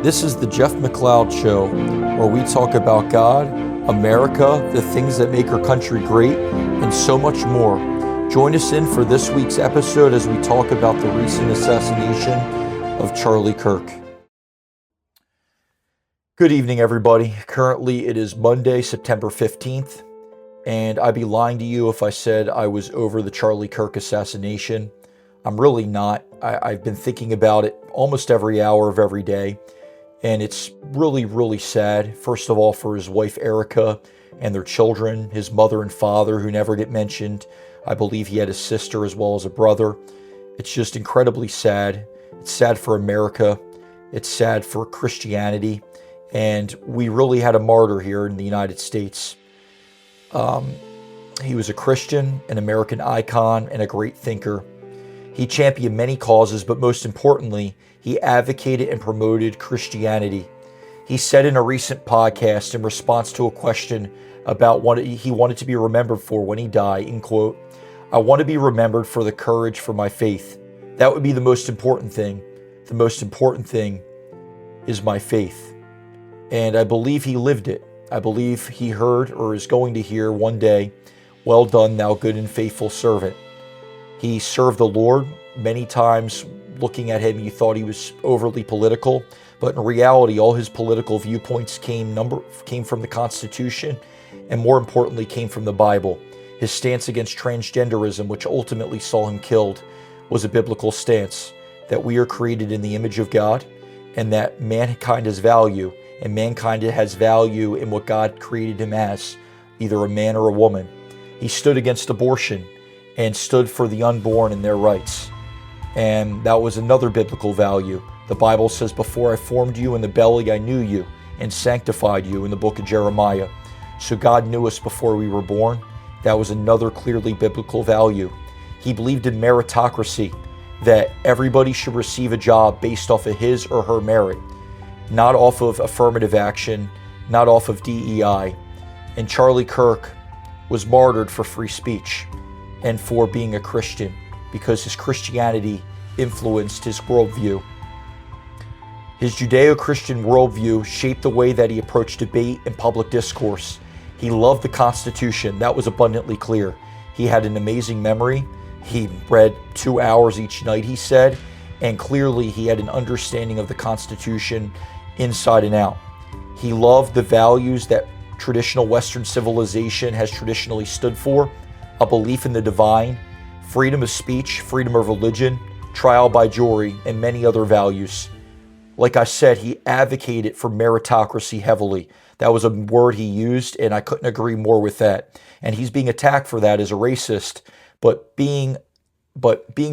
This is the Jeff McLeod Show, where we talk about God, America, the things that make our country great, and so much more. Join us in for this week's episode as we talk about the recent assassination of Charlie Kirk. Good evening, everybody. Currently, it is Monday, September 15th, and I'd be lying to you if I said I was over the Charlie Kirk assassination. I'm really not. I've been thinking about it almost every hour of every day. And it's really, really sad, first of all, for his wife, Erica, and their children, his mother and father, who never get mentioned. I believe he had a sister as well as a brother. It's just incredibly sad. It's sad for America. It's sad for Christianity. And we really had a martyr here in the United States. He was a Christian, an American icon, and a great thinker. He championed many causes, but most importantly, he advocated and promoted Christianity. He said in a recent podcast in response to a question about what he wanted to be remembered for when he died, in quote, "I want to be remembered for the courage for my faith. That would be the most important thing. The most important thing is my faith." And I believe he lived it. I believe he heard or is going to hear one day, "Well done, thou good and faithful servant." He served the Lord. Many times, looking at him, you thought he was overly political, but in reality, all his political viewpoints came from the Constitution, and more importantly, came from the Bible. His stance against transgenderism, which ultimately saw him killed, was a biblical stance, that we are created in the image of God, and that mankind has value, and mankind has value in what God created him as, either a man or a woman. He stood against abortion, and stood for the unborn and their rights. And that was another biblical value. The Bible says, "Before I formed you in the belly, I knew you and sanctified you," in the book of Jeremiah. So God knew us before we were born. That was another clearly biblical value. He believed in meritocracy, that everybody should receive a job based off of his or her merit, not off of affirmative action, not off of DEI. And Charlie Kirk was martyred for free speech and for being a Christian, because his Christianity influenced his worldview. His Judeo-Christian worldview shaped the way that he approached debate and public discourse. He loved the Constitution. That was abundantly clear. He had an amazing memory. He read 2 hours each night, he said, and clearly he had an understanding of the Constitution inside and out. He loved the values that traditional Western civilization has traditionally stood for: a belief in the divine, freedom of speech, freedom of religion, trial by jury, and many other values. Like I said, he advocated for meritocracy heavily. That was a word he used, and I couldn't agree more with that. And he's being attacked for that as a racist, but being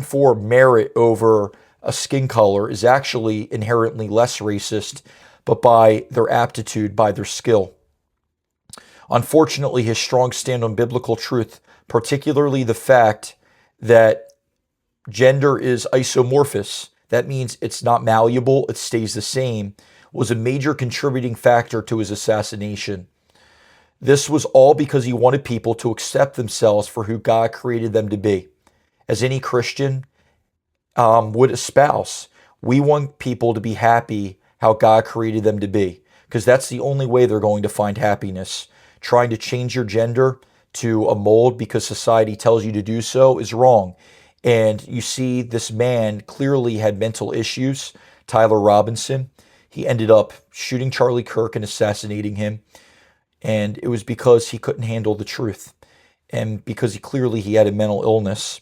for merit over a skin color is actually inherently less racist, but by their aptitude, by their skill. Unfortunately, his strong stand on biblical truth, particularly the fact that gender is isomorphous, that means it's not malleable, it stays the same, was a major contributing factor to his assassination. This was all because he wanted people to accept themselves for who God created them to be. As any Christian would espouse, we want people to be happy how God created them to be, because that's the only way they're going to find happiness. Trying to change your gender to a mold because society tells you to do so is wrong. And you see, this man clearly had mental issues, Tyler Robinson. He ended up shooting Charlie Kirk and assassinating him. And it was because he couldn't handle the truth, and because he had a mental illness.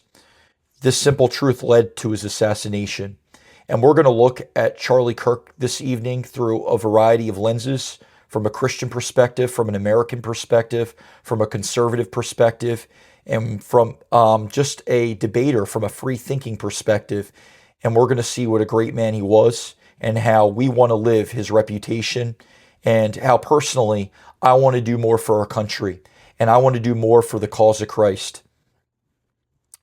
This simple truth led to his assassination. And we're going to look at Charlie Kirk this evening through a variety of lenses: from a Christian perspective, from an American perspective, from a conservative perspective, and from just a debater from a free-thinking perspective. And we're going to see what a great man he was, and how we want to live his reputation, and how personally I want to do more for our country, and I want to do more for the cause of Christ.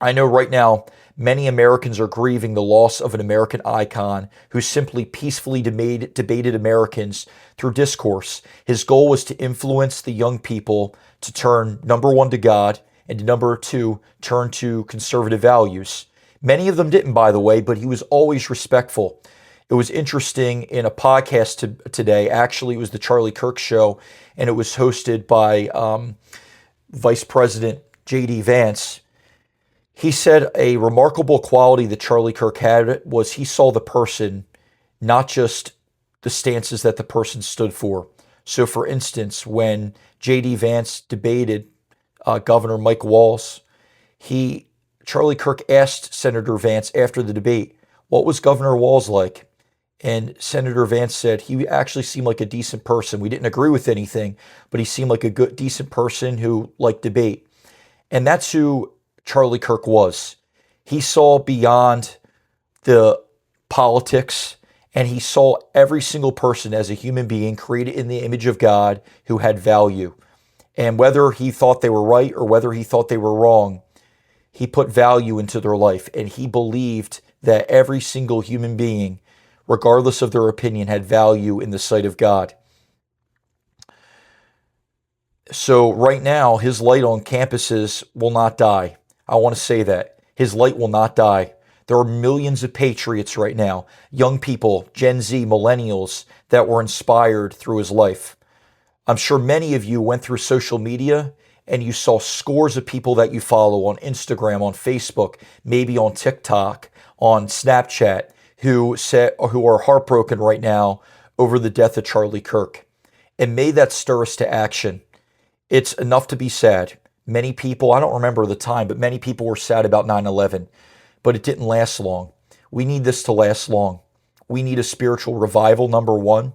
I know right now many Americans are grieving the loss of an American icon who simply peacefully debated Americans through discourse. His goal was to influence the young people to turn, number one, to God, and number two, turn to conservative values. Many of them didn't, by the way, but he was always respectful. It was interesting in a podcast today. Actually, it was the Charlie Kirk show, and it was hosted by Vice President J.D. Vance. He said a remarkable quality that Charlie Kirk had was he saw the person, not just the stances that the person stood for. So, for instance, when J.D. Vance debated Governor Mike Walz, Charlie Kirk asked Senator Vance after the debate, what was Governor Walz like? And Senator Vance said he actually seemed like a decent person. We didn't agree with anything, but he seemed like a good, decent person who liked debate. And that's who Charlie Kirk was. He saw beyond the politics, and he saw every single person as a human being created in the image of God who had value. And whether he thought they were right or whether he thought they were wrong, he put value into their life. And he believed that every single human being, regardless of their opinion, had value in the sight of God. So right now, his light on campuses will not die. I want to say that. His light will not die. There are millions of patriots right now, young people, Gen Z, millennials, that were inspired through his life. I'm sure many of you went through social media and you saw scores of people that you follow on Instagram, on Facebook, maybe on TikTok, on Snapchat, who are heartbroken right now over the death of Charlie Kirk. And may that stir us to action. It's enough to be sad. Many people, I don't remember the time, but many people were sad about 9/11, but it didn't last long. We need this to last long. We need a spiritual revival, number one.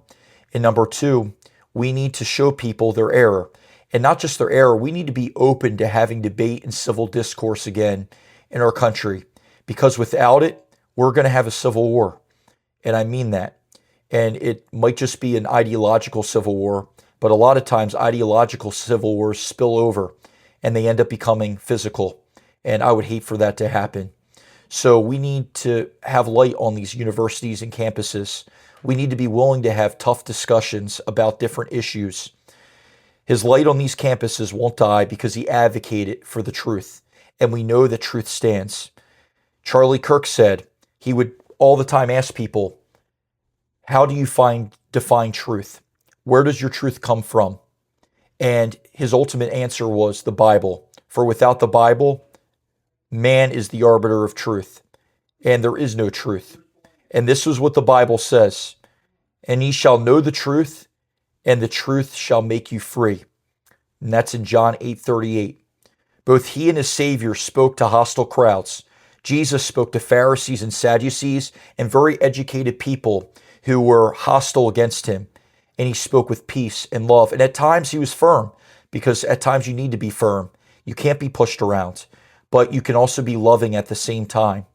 And number two, we need to show people their error. And not just their error, we need to be open to having debate and civil discourse again in our country. Because without it, we're going to have a civil war. And I mean that. And it might just be an ideological civil war, but a lot of times ideological civil wars spill over and they end up becoming physical. And I would hate for that to happen. So we need to have light on these universities and campuses. We need to be willing to have tough discussions about different issues. His light on these campuses won't die because he advocated for the truth. And we know that truth stands. Charlie Kirk said he would all the time ask people, how do you define truth? Where does your truth come from? And his ultimate answer was the Bible. For without the Bible, man is the arbiter of truth, and there is no truth. And this is what the Bible says. And ye shall know the truth, and the truth shall make you free. And that's in John 8:38. Both he and his Savior spoke to hostile crowds. Jesus spoke to Pharisees and Sadducees and very educated people who were hostile against him. And he spoke with peace and love. And at times he was firm, because at times you need to be firm. You can't be pushed around, but you can also be loving at the same time.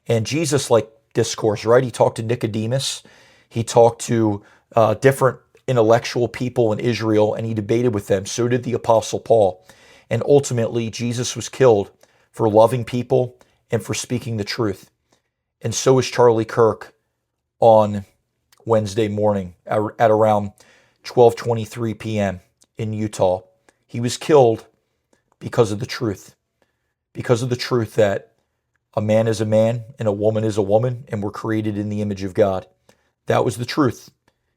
And Jesus liked discourse, right? He talked to Nicodemus. He talked to different intellectual people in Israel, and he debated with them. So did the Apostle Paul. And ultimately, Jesus was killed for loving people and for speaking the truth. And so is Charlie Kirk on Wednesday morning at around 12:23 p.m. in Utah. He was killed because of the truth. Because of the truth that a man is a man and a woman is a woman, and we're created in the image of God. That was the truth.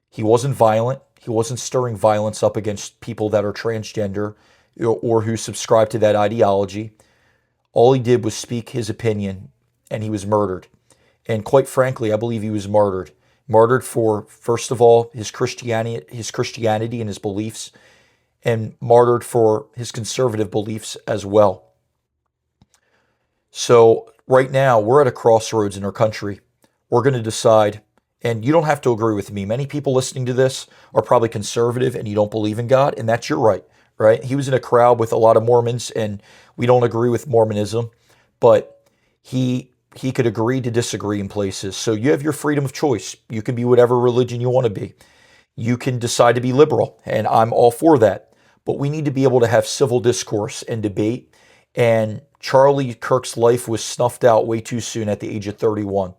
He wasn't violent. He wasn't stirring violence up against people that are transgender or who subscribe to that ideology. All he did was speak his opinion, and he was murdered. And quite frankly, I believe he was martyred. Martyred for, first of all, his Christianity and his beliefs, and martyred for his conservative beliefs as well. So right now, we're at a crossroads in our country. We're going to decide, and you don't have to agree with me. Many people listening to this are probably conservative and you don't believe in God, and that's your right, right? He was in a crowd with a lot of Mormons, and we don't agree with Mormonism, but he could agree to disagree in places. So you have your freedom of choice. You can be whatever religion you want to be. You can decide to be liberal, and I'm all for that. But we need to be able to have civil discourse and debate. And Charlie Kirk's life was snuffed out way too soon at the age of 31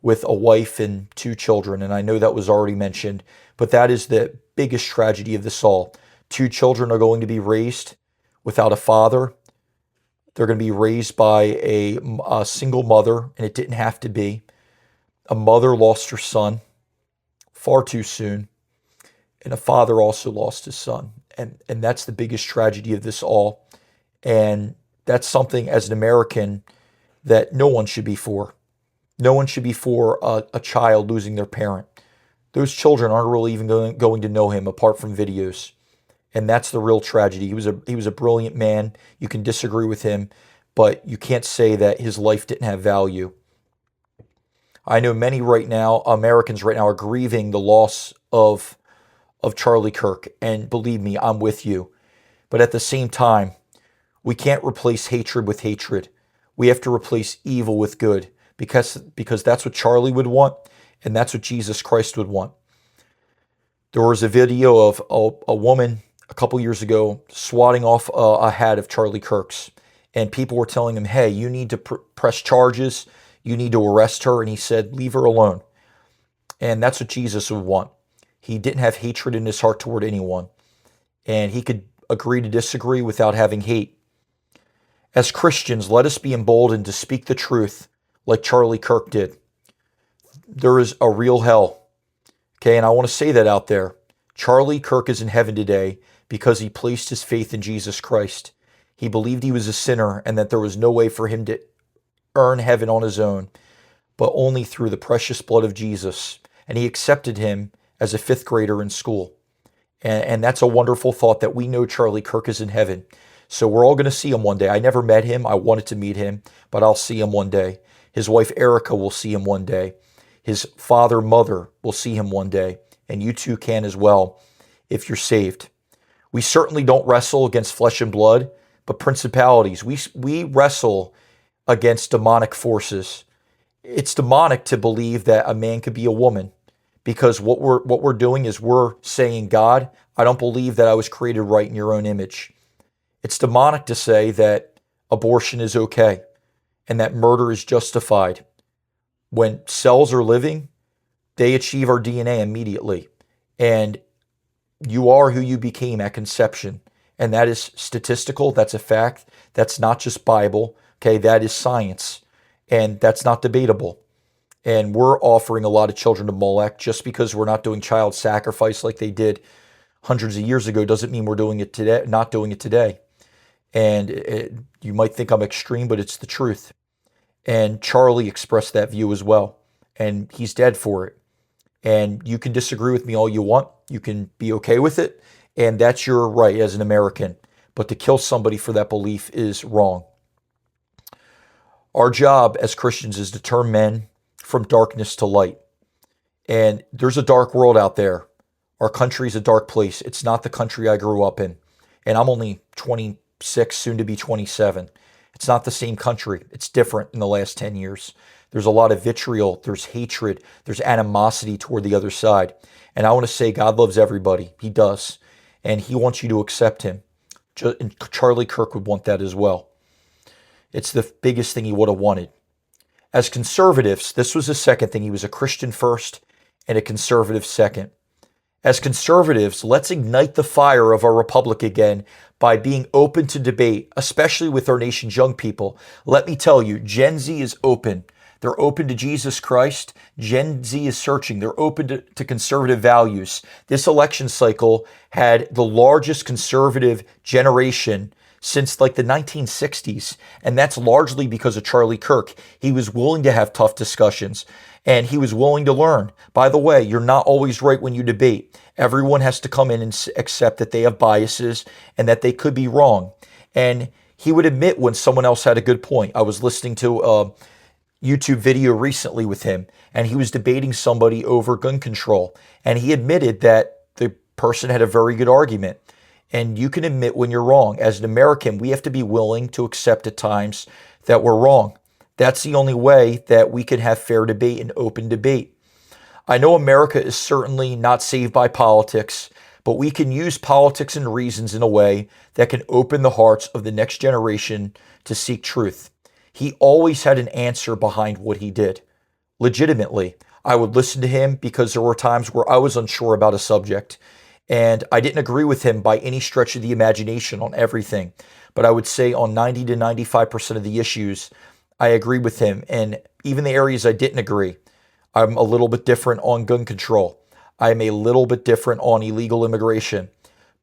with a wife and 2 children. And I know that was already mentioned, but that is the biggest tragedy of this all. 2 children are going to be raised without a father. They're going to be raised by a single mother, and it didn't have to be. A mother lost her son far too soon, and a father also lost his son. And that's the biggest tragedy of this all. And that's something as an American that no one should be for. No one should be for a child losing their parent. Those children aren't really even going to know him apart from videos. And that's the real tragedy. He was a brilliant man. You can disagree with him, but you can't say that his life didn't have value. I know many right now, Americans right now, are grieving the loss of Charlie Kirk. And believe me, I'm with you. But at the same time, we can't replace hatred with hatred. We have to replace evil with good because that's what Charlie would want, and that's what Jesus Christ would want. There was a video of a woman a couple years ago swatting off a hat of Charlie Kirk's, and people were telling him, hey, you need to press charges, you need to arrest her, and he said, leave her alone. And that's what Jesus would want. He didn't have hatred in his heart toward anyone, and he could agree to disagree without having hate. As Christians, let us be emboldened to speak the truth like Charlie Kirk did. There is a real hell. Okay, and I want to say that out there. Charlie Kirk is in heaven today because he placed his faith in Jesus Christ. He believed he was a sinner and that there was no way for him to earn heaven on his own, but only through the precious blood of Jesus. And he accepted him as a fifth grader in school. And that's a wonderful thought that we know Charlie Kirk is in heaven. So we're all going to see him one day. I never met him. I wanted to meet him, but I'll see him one day. His wife, Erica, will see him one day. His father, mother will see him one day. And you too can as well if you're saved. We certainly don't wrestle against flesh and blood, but principalities. We wrestle against demonic forces. It's demonic to believe that a man could be a woman, because what we're doing is we're saying, God, I don't believe that I was created right in your own image. It's demonic to say that abortion is okay and that murder is justified. When cells are living, they achieve our DNA immediately. And you are who you became at conception. And that is statistical. That's a fact. That's not just Bible. Okay, that is science. And that's not debatable. And we're offering a lot of children to Molech. Just because we're not doing child sacrifice like they did hundreds of years ago doesn't mean we're doing it today, not doing it today. And you might think I'm extreme, but it's the truth. And Charlie expressed that view as well. And he's dead for it. And you can disagree with me all you want. You can be okay with it. And that's your right as an American. But to kill somebody for that belief is wrong. Our job as Christians is to turn men from darkness to light. And there's a dark world out there. Our country is a dark place. It's not the country I grew up in. And I'm only 26, soon to be 27. It's not the same country. It's different in the last 10 years. There's a lot of vitriol. There's hatred. There's animosity toward the other side. And I want to say God loves everybody. He does. And he wants you to accept him. And Charlie Kirk would want that as well. It's the biggest thing he would have wanted. As conservatives, this was the second thing. He was a Christian first and a conservative second. As conservatives, let's ignite the fire of our republic again by being open to debate, especially with our nation's young people. Let me tell you, Gen Z is open. They're open to Jesus Christ. Gen Z is searching. They're open to conservative values. This election cycle had the largest conservative generation since like the 1960s. And that's largely because of Charlie Kirk. He was willing to have tough discussions and he was willing to learn. By the way, you're not always right when you debate. Everyone has to come in and accept that they have biases and that they could be wrong. And he would admit when someone else had a good point. I was listening to a YouTube video recently with him, and he was debating somebody over gun control. And he admitted that the person had a very good argument. And you can admit when you're wrong. As an American, we have to be willing to accept at times that we're wrong. That's the only way that we can have fair debate and open debate. I know America is certainly not saved by politics, but we can use politics and reasons in a way that can open the hearts of the next generation to seek truth. He always had an answer behind what he did. Legitimately, I would listen to him because there were times where I was unsure about a subject. And I didn't agree with him by any stretch of the imagination on everything. But I would say on 90 to 95% of the issues, I agreed with him. And even the areas I didn't agree, I'm a little bit different on gun control. I'm a little bit different on illegal immigration.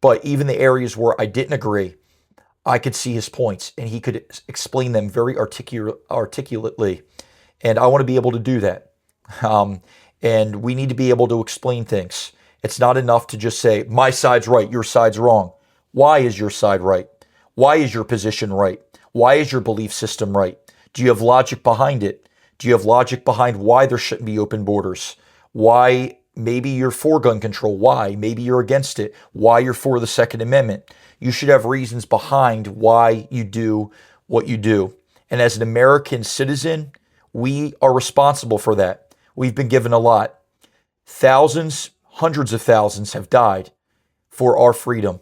But even the areas where I didn't agree, I could see his points and he could explain them very articulately. And I want to be able to do that. Um, and we need to be able to explain things. It's not enough to just say, my side's right, your side's wrong. Why is your side right? Why is your position right? Why is your belief system right? Do you have logic behind it? Do you have logic behind why there shouldn't be open borders? Why maybe you're for gun control? Why? Maybe you're against it. Why you're for the Second Amendment? You should have reasons behind why you do what you do. And as an American citizen, we are responsible for that. We've been given a lot. Thousands, hundreds of thousands have died for our freedom.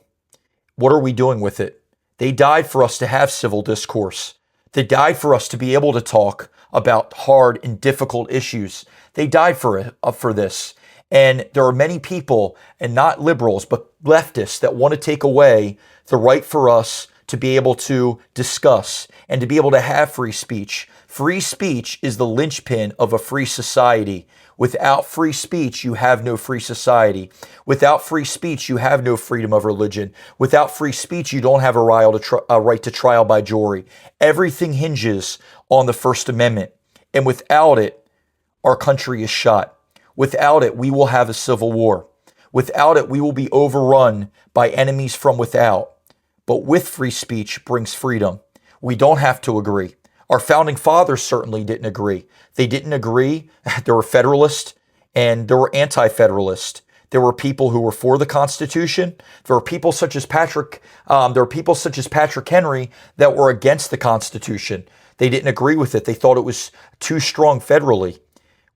What are we doing with it? They died for us to have civil discourse. They died for us to be able to talk about hard and difficult issues. They died for this. And there are many people, and not liberals, but leftists, that want to take away the right for us to be able to discuss and to be able to have free speech. Free speech is the linchpin of a free society. Without free speech, you have no free society. Without free speech, you have no freedom of religion. Without free speech, you don't have a right to trial by jury. Everything hinges on the First Amendment. And without it, our country is shot. Without it, we will have a civil war. Without it, we will be overrun by enemies from without. But with free speech brings freedom. We don't have to agree. Our founding fathers certainly didn't agree. They didn't agree. There were Federalists and there were Anti-Federalists. There were people who were for the Constitution. There were people such as Patrick Henry that were against the Constitution. They didn't agree with it. They thought it was too strong federally.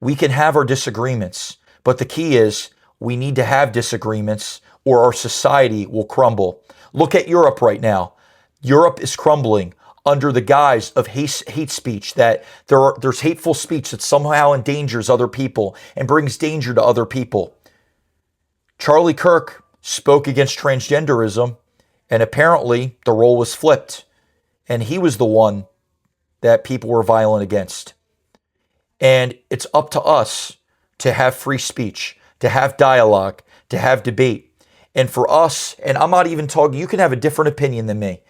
We can have our disagreements, but the key is we need to have disagreements or our society will crumble. Look at Europe right now. Europe is crumbling under the guise of hate speech, that there's hateful speech that somehow endangers other people and brings danger to other people. Charlie Kirk spoke against transgenderism, and apparently the role was flipped, and he was the one that people were violent against. And it's up to us to have free speech, to have dialogue, to have debate. And for us, and I'm not even talking, you can have a different opinion than me,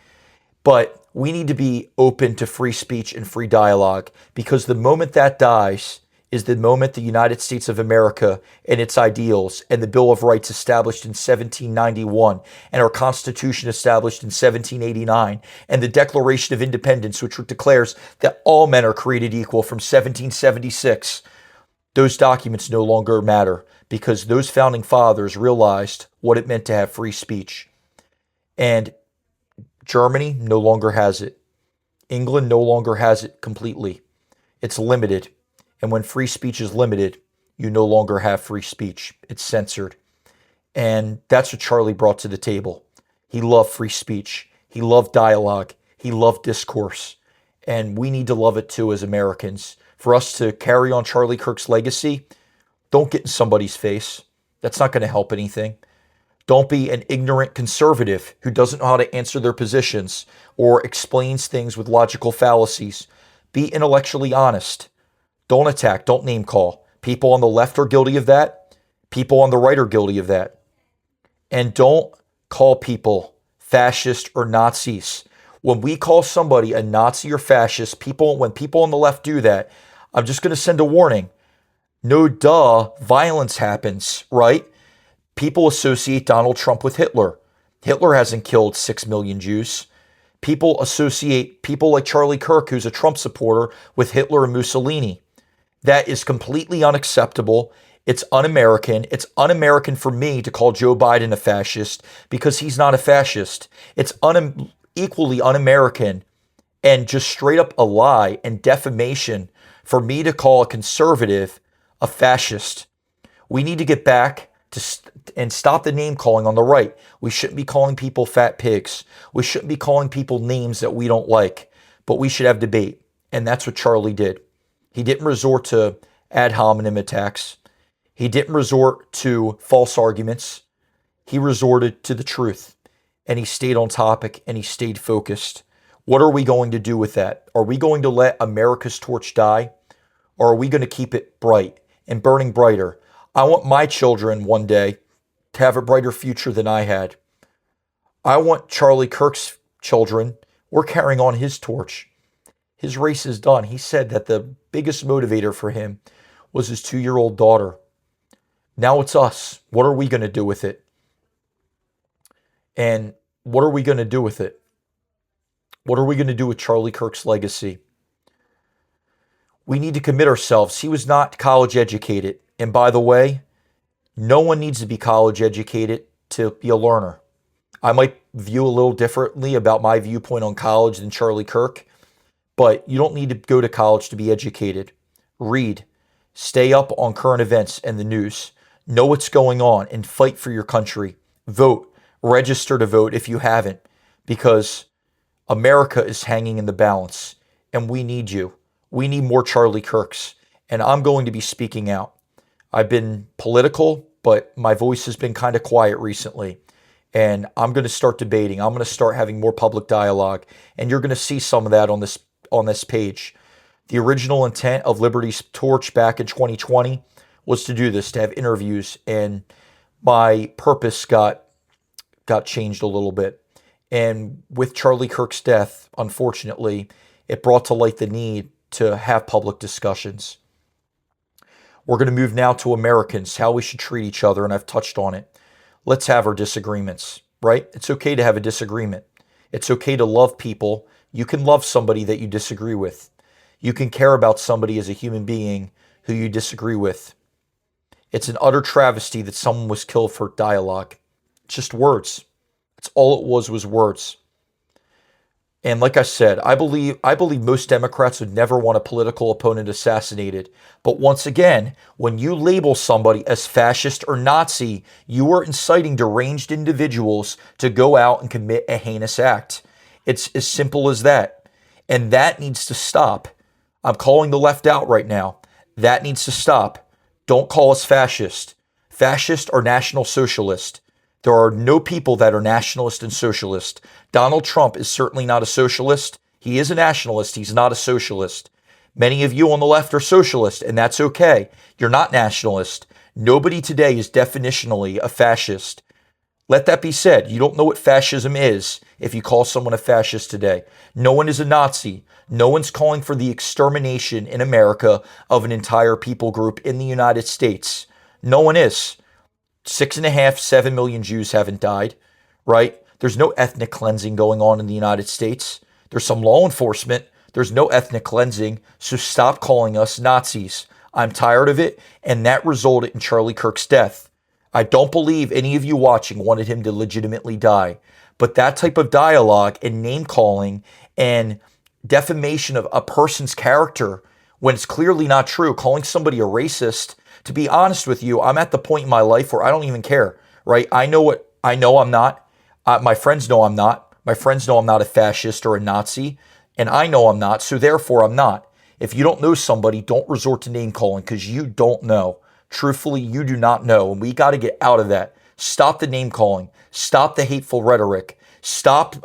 but we need to be open to free speech and free dialogue, because the moment that dies is the moment the United States of America and its ideals and the Bill of Rights established in 1791 and our Constitution established in 1789 and the Declaration of Independence, which declares that all men are created equal, from 1776, those documents no longer matter, because those founding fathers realized what it meant to have free speech. And Germany no longer has it. England no longer has it completely. It's limited. And when free speech is limited, you no longer have free speech. It's censored. And that's what Charlie brought to the table. He loved free speech. He loved dialogue. He loved discourse. And we need to love it too as Americans. For us to carry on Charlie Kirk's legacy, don't get in somebody's face. That's not going to help anything. Don't be an ignorant conservative who doesn't know how to answer their positions or explains things with logical fallacies. Be intellectually honest. Don't attack. Don't name call. People on the left are guilty of that. People on the right are guilty of that. And don't call people fascist or Nazis. When we call somebody a Nazi or fascist, when people on the left do that, I'm just going to send a warning. No duh, violence happens, right? People associate Donald Trump with Hitler. Hitler hasn't killed 6 million Jews. People associate people like Charlie Kirk, who's a Trump supporter, with Hitler and Mussolini. That is completely unacceptable. It's un-American. It's un-American for me to call Joe Biden a fascist because he's not a fascist. It's equally un-American and just straight up a lie and defamation for me to call a conservative a fascist. We need to get back and stop the name calling on the right. We shouldn't be calling people fat pigs. We shouldn't be calling people names that we don't like, but we should have debate. And that's what Charlie did. He didn't resort to ad hominem attacks. He didn't resort to false arguments. He resorted to the truth, and he stayed on topic and he stayed focused. What are we going to do with that? Are we going to let America's torch die, or are we going to keep it bright and burning brighter. I want my children one day to have a brighter future than I had. I want Charlie Kirk's children, we're carrying on his torch. His race is done. He said that the biggest motivator for him was his 2-year-old daughter. Now it's us. What are we going to do with it? And what are we going to do with it? What are we going to do with Charlie Kirk's legacy? We need to commit ourselves. He was not college educated. And by the way, no one needs to be college educated to be a learner. I might view a little differently about my viewpoint on college than Charlie Kirk, but you don't need to go to college to be educated. Read, stay up on current events and the news, know what's going on, and fight for your country. Vote, register to vote if you haven't, because America is hanging in the balance, and we need you. We need more Charlie Kirks, and I'm going to be speaking out. I've been political, but my voice has been kind of quiet recently. And I'm going to start debating. I'm going to start having more public dialogue. And you're going to see some of that on this page. The original intent of Liberty's Torch back in 2020 was to do this, to have interviews. And my purpose got changed a little bit. And with Charlie Kirk's death, unfortunately, it brought to light the need to have public discussions. We're going to move now to Americans, how we should treat each other, and I've touched on it. Let's have our disagreements, right? It's okay to have a disagreement. It's okay to love people. You can love somebody that you disagree with. You can care about somebody as a human being who you disagree with. It's an utter travesty that someone was killed for dialogue. It's just words. That's all it was words. And like I said, I believe most Democrats would never want a political opponent assassinated. But once again, when you label somebody as fascist or Nazi, you are inciting deranged individuals to go out and commit a heinous act. It's as simple as that. And that needs to stop. I'm calling the left out right now. That needs to stop. Don't call us fascist. Fascist or National Socialist. There are no people that are nationalist and socialist. Donald Trump is certainly not a socialist. He is a nationalist. He's not a socialist. Many of you on the left are socialist, and that's okay. You're not nationalist. Nobody today is definitionally a fascist. Let that be said. You don't know what fascism is if you call someone a fascist today. No one is a Nazi. No one's calling for the extermination in America of an entire people group in the United States. No one is. 6.5, 7 million Jews haven't died, right? There's no ethnic cleansing going on in the United States. There's some law enforcement. There's no ethnic cleansing. So stop calling us Nazis. I'm tired of it. And that resulted in Charlie Kirk's death. I don't believe any of you watching wanted him to legitimately die. But that type of dialogue and name calling and defamation of a person's character when it's clearly not true, calling somebody a racist, to be honest with you, I'm at the point in my life where I don't even care, right? I know I'm not. My friends know I'm not. My friends know I'm not a fascist or a Nazi, and I know I'm not, so therefore I'm not. If you don't know somebody, don't resort to name calling because you don't know. Truthfully, you do not know, and we got to get out of that. Stop the name calling. Stop the hateful rhetoric. Stop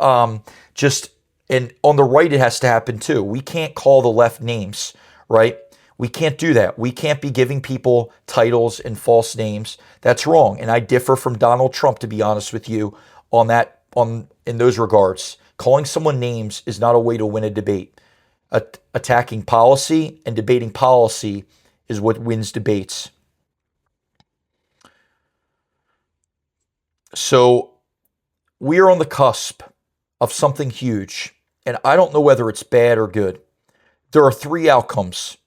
and on the right, it has to happen too. We can't call the left names, right? We can't do that. We can't be giving people titles and false names. That's wrong. And I differ from Donald Trump, to be honest with you, in those regards. Calling someone names is not a way to win a debate. Attacking policy and debating policy is what wins debates. So we are on the cusp of something huge. And I don't know whether it's bad or good. There are 3 outcomes.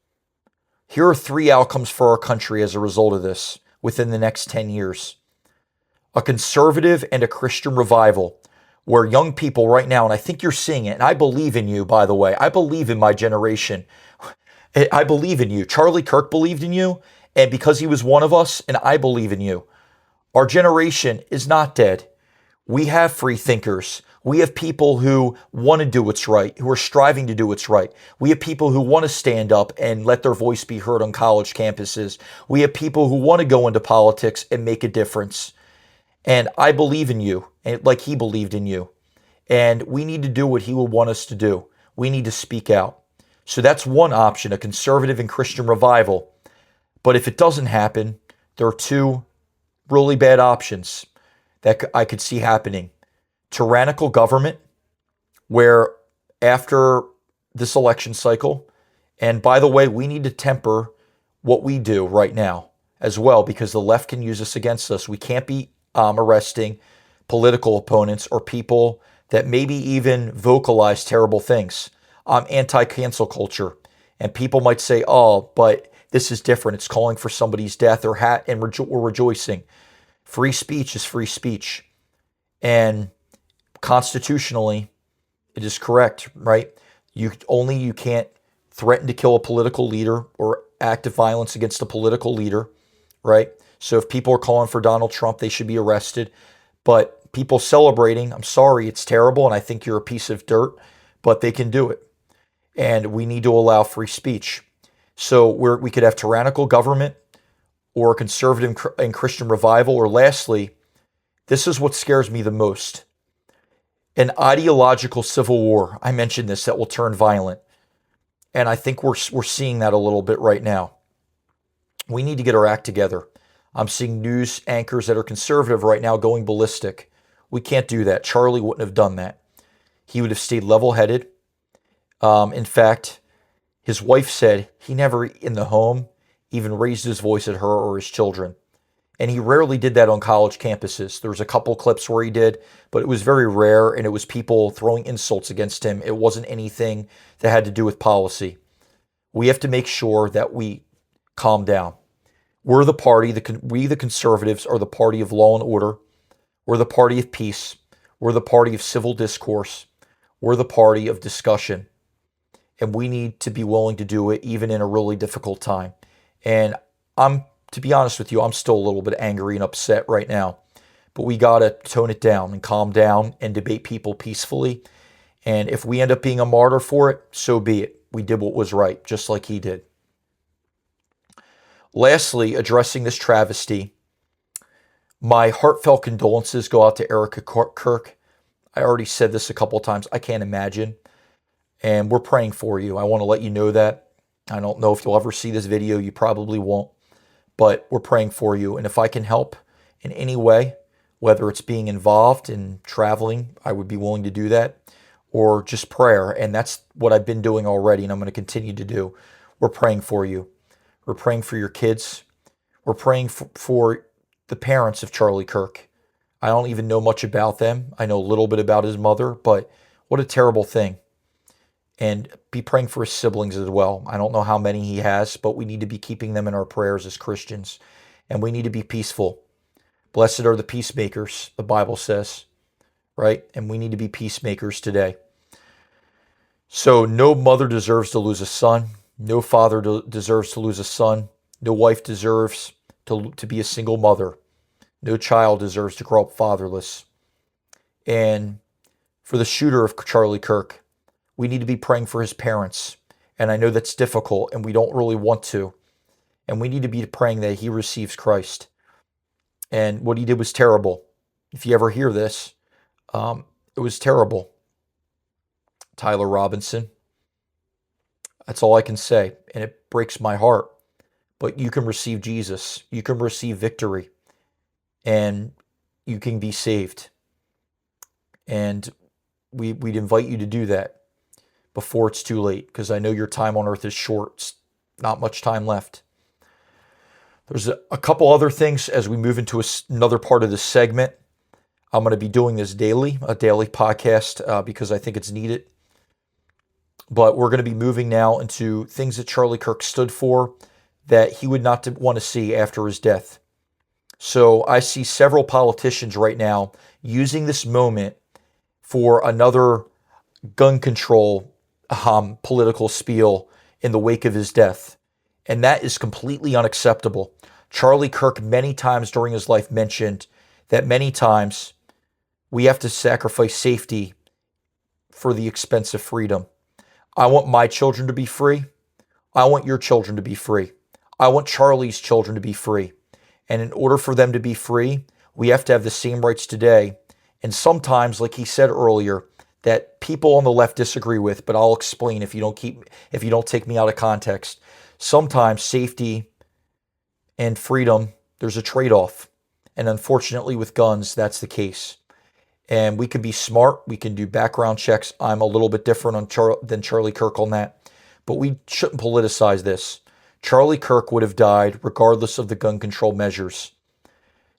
Here are 3 outcomes for our country as a result of this within the next 10 years. A conservative and a Christian revival where young people right now, and I think you're seeing it, and I believe in you, by the way. I believe in my generation. I believe in you. Charlie Kirk believed in you, and because he was one of us, and I believe in you. Our generation is not dead. We have free thinkers. We have people who want to do what's right, who are striving to do what's right. We have people who want to stand up and let their voice be heard on college campuses. We have people who want to go into politics and make a difference. And I believe in you, and like he believed in you. And we need to do what he would want us to do. We need to speak out. So that's one option, a conservative and Christian revival. But if it doesn't happen, there are two really bad options that I could see happening. Tyrannical government, where after this election cycle, and by the way, we need to temper what we do right now as well, because the left can use this against us. We can't be arresting political opponents or people that maybe even vocalize terrible things. I'm anti-cancel culture, and people might say, "Oh, but this is different. It's calling for somebody's death or and we're rejoicing." Free speech is free speech, and constitutionally, it is correct, right? You can't threaten to kill a political leader or act of violence against a political leader, right? So if people are calling for Donald Trump, they should be arrested. But people celebrating, I'm sorry, it's terrible, and I think you're a piece of dirt, but they can do it. And we need to allow free speech. So we could have tyrannical government or conservative and Christian revival, or lastly, this is what scares me the most, an ideological civil war. I mentioned this, that will turn violent. And I think we're seeing that a little bit right now. We need to get our act together. I'm seeing news anchors that are conservative right now going ballistic. We can't do that. Charlie wouldn't have done that. He would have stayed level-headed. In fact, his wife said he never in the home even raised his voice at her or his children. And he rarely did that on college campuses. There was a couple clips where he did, but it was very rare, and it was people throwing insults against him. It wasn't anything that had to do with policy. We have to make sure that we calm down. We're the party, we the conservatives are the party of law and order. We're the party of peace. We're the party of civil discourse. We're the party of discussion. And we need to be willing to do it even in a really difficult time. And to be honest with you, I'm still a little bit angry and upset right now. But we got to tone it down and calm down and debate people peacefully. And if we end up being a martyr for it, so be it. We did what was right, just like he did. Lastly, addressing this travesty, my heartfelt condolences go out to Erica Kirk. I already said this a couple times. I can't imagine. And we're praying for you. I want to let you know that. I don't know if you'll ever see this video. You probably won't. But we're praying for you. And if I can help in any way, whether it's being involved in traveling, I would be willing to do that, or just prayer. And that's what I've been doing already, and I'm going to continue to do. We're praying for you. We're praying for your kids. We're praying for the parents of Charlie Kirk. I don't even know much about them. I know a little bit about his mother, but what a terrible thing. And be praying for his siblings as well. I don't know how many he has, but we need to be keeping them in our prayers as Christians. And we need to be peaceful. Blessed are the peacemakers, the Bible says, right? And we need to be peacemakers today. So no mother deserves to lose a son. No father deserves to lose a son. No wife deserves to be a single mother. No child deserves to grow up fatherless. And for the shooter of Charlie Kirk, we need to be praying for his parents. And I know that's difficult, and we don't really want to. And we need to be praying that he receives Christ. And what he did was terrible. If you ever hear this, it was terrible. Tyler Robinson. That's all I can say. And it breaks my heart. But you can receive Jesus. You can receive victory. And you can be saved. And we'd invite you to do that before it's too late, because I know your time on earth is short. It's not much time left. There's a couple other things as we move into another part of this segment. I'm going to be doing this daily, a daily podcast, because I think it's needed. But we're going to be moving now into things that Charlie Kirk stood for that he would not want to see after his death. So I see several politicians right now using this moment for another gun control political spiel in the wake of his death. And that is completely unacceptable. Charlie Kirk many times during his life mentioned that many times we have to sacrifice safety for the expense of freedom. I want my children to be free. I want your children to be free. I want Charlie's children to be free. And in order for them to be free, we have to have the same rights today. And sometimes, like he said earlier, that people on the left disagree with, but I'll explain if you don't take me out of context. Sometimes safety and freedom, there's a trade-off. And unfortunately with guns, that's the case. And we can be smart. We can do background checks. I'm a little bit different than Charlie Kirk on that. But we shouldn't politicize this. Charlie Kirk would have died regardless of the gun control measures.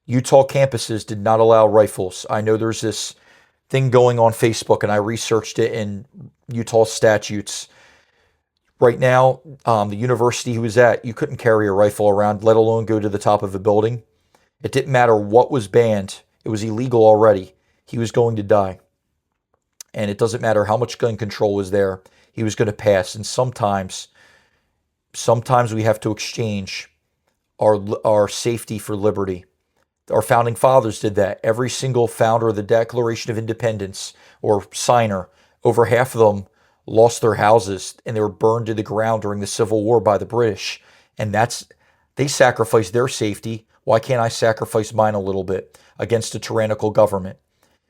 Utah campuses did not allow rifles. I know there's this thing going on Facebook, and I researched it in Utah statutes. Right now, the university he was at, you couldn't carry a rifle around, let alone go to the top of a building. It didn't matter what was banned. It was illegal already. He was going to die. And it doesn't matter how much gun control was there. He was going to pass. And sometimes we have to exchange our safety for liberty. Our founding fathers did that. Every single founder of the Declaration of Independence or signer, over half of them lost their houses and they were burned to the ground during the Civil War by the British. And they sacrificed their safety. Why can't I sacrifice mine a little bit against a tyrannical government?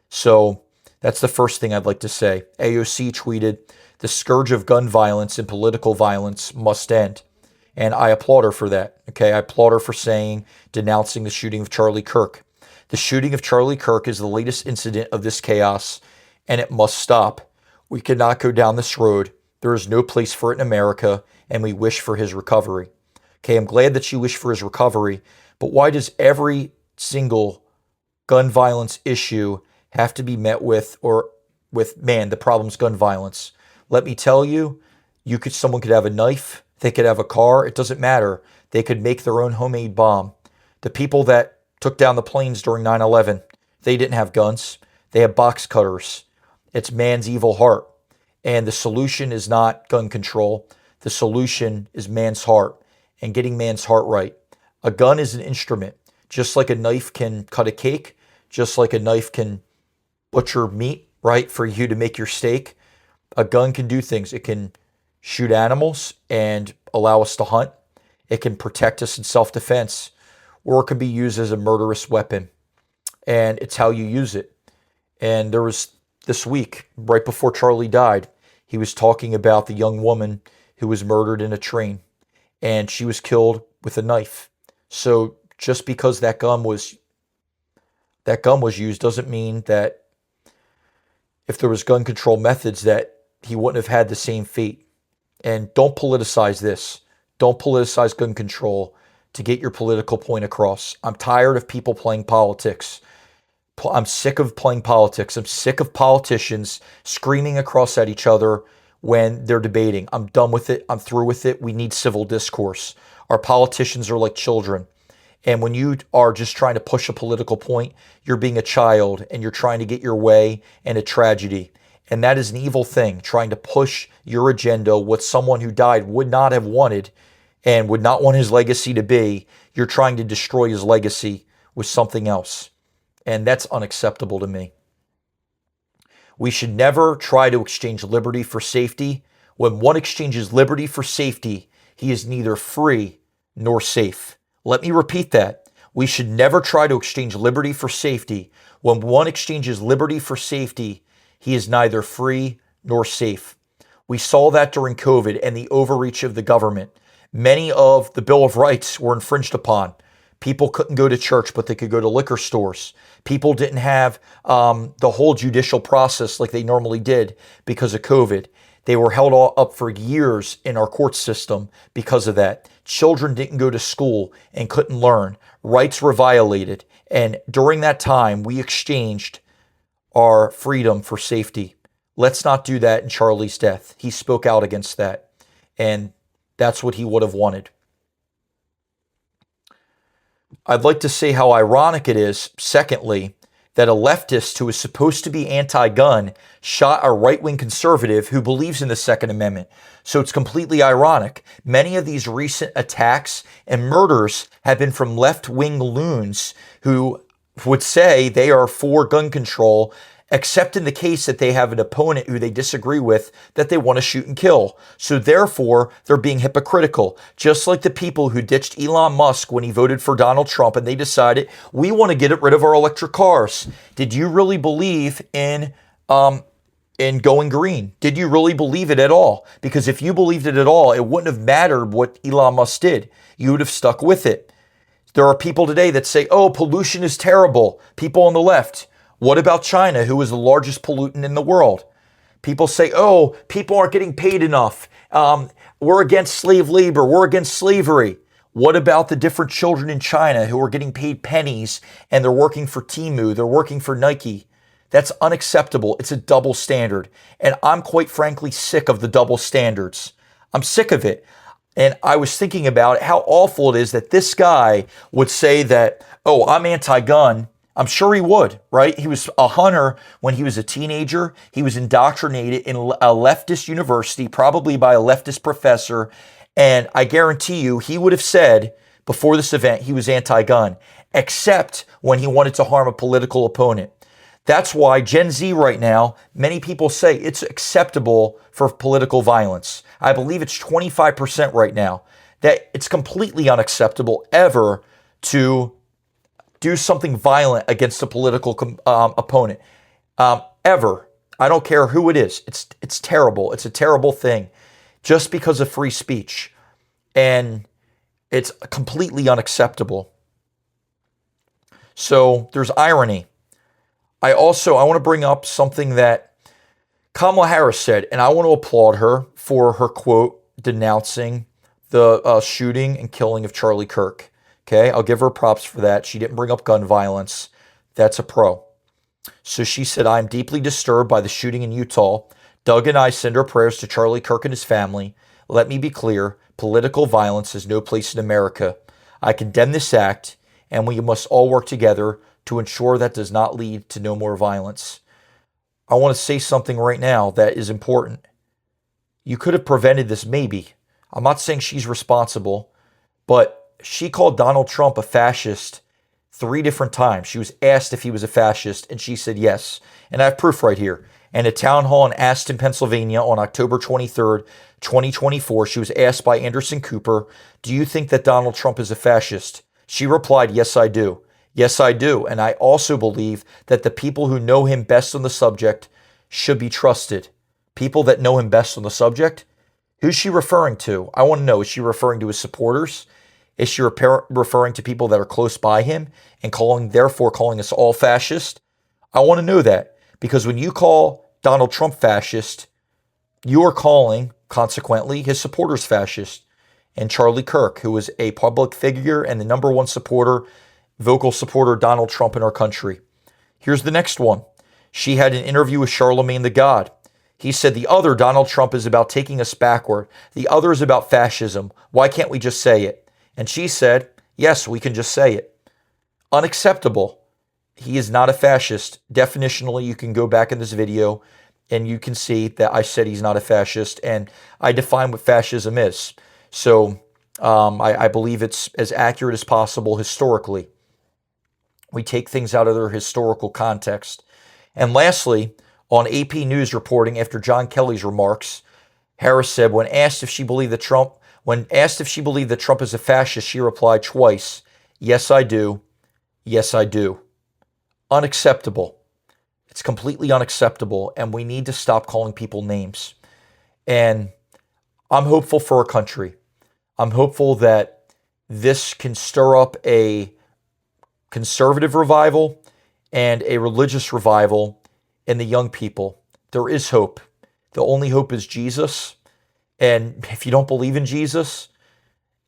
So that's the first thing I'd like to say. AOC tweeted, "The scourge of gun violence and political violence must end." And I applaud her for that. Okay, I applaud her for denouncing the shooting of Charlie Kirk. The shooting of Charlie Kirk is the latest incident of this chaos, and it must stop. We cannot go down this road. There is no place for it in America, and we wish for his recovery. Okay, I'm glad that you wish for his recovery, but why does every single gun violence issue have to be met with the problem's gun violence? Let me tell you, someone could have a knife, they could have a car, it doesn't matter. They could make their own homemade bomb. The people that took down the planes during 9/11, they didn't have guns. They had box cutters. It's man's evil heart. And the solution is not gun control. The solution is man's heart and getting man's heart right. A gun is an instrument. Just like a knife can cut a cake, just like a knife can butcher meat, right, for you to make your steak, a gun can do things. It can shoot animals and allow us to hunt. It can protect us in self-defense, or it can be used as a murderous weapon. And it's how you use it. And there was this week, right before Charlie died, he was talking about the young woman who was murdered in a train, and she was killed with a knife. So just because that gun was used doesn't mean that if there was gun control methods that he wouldn't have had the same fate. And don't politicize this. Don't politicize gun control to get your political point across. I'm tired of people playing politics. I'm sick of playing politics. I'm sick of politicians screaming across at each other when they're debating. I'm done with it. I'm through with it. We need civil discourse. Our politicians are like children. And when you are just trying to push a political point, you're being a child and you're trying to get your way in a tragedy. And that is an evil thing, trying to push your agenda, what someone who died would not have wanted and would not want his legacy to be. You're trying to destroy his legacy with something else. And that's unacceptable to me. We should never try to exchange liberty for safety. When one exchanges liberty for safety, he is neither free nor safe. Let me repeat that. We should never try to exchange liberty for safety. When one exchanges liberty for safety, he is neither free nor safe. We saw that during COVID and the overreach of the government. Many of the Bill of Rights were infringed upon. People couldn't go to church, but they could go to liquor stores. People didn't have the whole judicial process like they normally did because of COVID. They were held up for years in our court system because of that. Children didn't go to school and couldn't learn. Rights were violated. And during that time, we exchanged our freedom for safety. Let's not do that in Charlie's death. He spoke out against that. And that's what he would have wanted. I'd like to say how ironic it is, secondly, that a leftist who is supposed to be anti-gun shot a right-wing conservative who believes in the Second Amendment. So it's completely ironic. Many of these recent attacks and murders have been from left-wing loons who would say they are for gun control, except in the case that they have an opponent who they disagree with that they want to shoot and kill. So therefore, they're being hypocritical. Just like the people who ditched Elon Musk when he voted for Donald Trump and they decided, we want to get rid of our electric cars. Did you really believe in going green? Did you really believe it at all? Because if you believed it at all, it wouldn't have mattered what Elon Musk did. You would have stuck with it. There are people today that say, oh, pollution is terrible. People on the left. What about China, who is the largest pollutant in the world? People say, oh, people aren't getting paid enough. We're against slave labor. We're against slavery. What about the different children in China who are getting paid pennies and they're working for Temu, they're working for Nike? That's unacceptable. It's a double standard. And I'm quite frankly sick of the double standards. I'm sick of it. And I was thinking about how awful it is that this guy would say that, oh, I'm anti-gun. I'm sure he would, right? He was a hunter when he was a teenager. He was indoctrinated in a leftist university, probably by a leftist professor. And I guarantee you, he would have said before this event he was anti-gun, except when he wanted to harm a political opponent. That's why Gen Z right now, many people say it's acceptable for political violence. I believe it's 25% right now. That it's completely unacceptable ever to do something violent against a political opponent. Ever. I don't care who it is. It's terrible. It's a terrible thing just because of free speech. And it's completely unacceptable. So there's irony. I want to bring up something that Kamala Harris said, and I want to applaud her for her quote denouncing the shooting and killing of Charlie Kirk. Okay, I'll give her props for that. She didn't bring up gun violence. That's a pro. So she said, I'm deeply disturbed by the shooting in Utah. Doug and I send our prayers to Charlie Kirk and his family. Let me be clear, political violence has no place in America. I condemn this act, and we must all work together to ensure that does not lead to no more violence. I want to say something right now that is important. You could have prevented this maybe. I'm not saying she's responsible, but she called Donald Trump a fascist 3 different times. She was asked if he was a fascist, and she said yes. And I have proof right here. In a town hall in Aston, Pennsylvania on October 23rd, 2024, she was asked by Anderson Cooper, do you think that Donald Trump is a fascist? She replied, yes, I do. Yes, I do. And I also believe that the people who know him best on the subject should be trusted. People that know him best on the subject? Who's she referring to? I want to know, is she referring to his supporters? Is she referring to people that are close by him and therefore calling us all fascist? I want to know that, because when you call Donald Trump fascist, you are calling, consequently, his supporters fascist. And Charlie Kirk, who is a public figure and the number one vocal supporter of Donald Trump in our country. Here's the next one. She had an interview with Charlemagne the God. He said, the other Donald Trump is about taking us backward. The other is about fascism. Why can't we just say it? And she said, yes, we can just say it. Unacceptable. He is not a fascist. Definitionally, you can go back in this video and you can see that I said he's not a fascist, and I define what fascism is. So I believe it's as accurate as possible historically. We take things out of their historical context. And lastly, on AP News reporting after John Kelly's remarks, Harris said, when asked if she believed that Trump is a fascist, she replied twice, yes, I do. Yes, I do. Unacceptable. It's completely unacceptable, and we need to stop calling people names. And I'm hopeful for our country. I'm hopeful that this can stir up a conservative revival and a religious revival in the young people. There is hope. The only hope is Jesus. And if you don't believe in Jesus,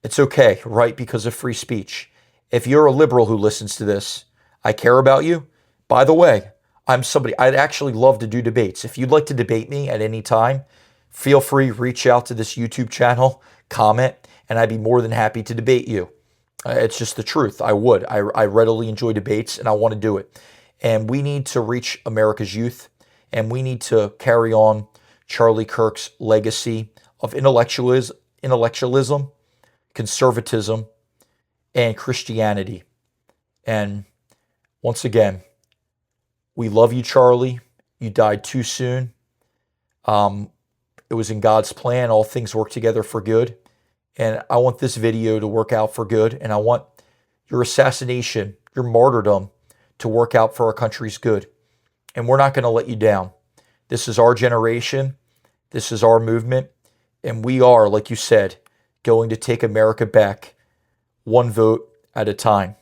it's okay, right? Because of free speech. If you're a liberal who listens to this, I care about you. By the way, I'm somebody, I'd actually love to do debates. If you'd like to debate me at any time, feel free, reach out to this YouTube channel, comment, and I'd be more than happy to debate you. It's just the truth. I would. I readily enjoy debates, and I want to do it. And we need to reach America's youth, and we need to carry on Charlie Kirk's legacy of intellectualism, conservatism, and Christianity. And once again, we love you, Charlie. You died too soon. It was in God's plan. All things work together for good. And I want this video to work out for good. And I want your assassination, your martyrdom, to work out for our country's good. And we're not going to let you down. This is our generation. This is our movement. And we are, like you said, going to take America back one vote at a time.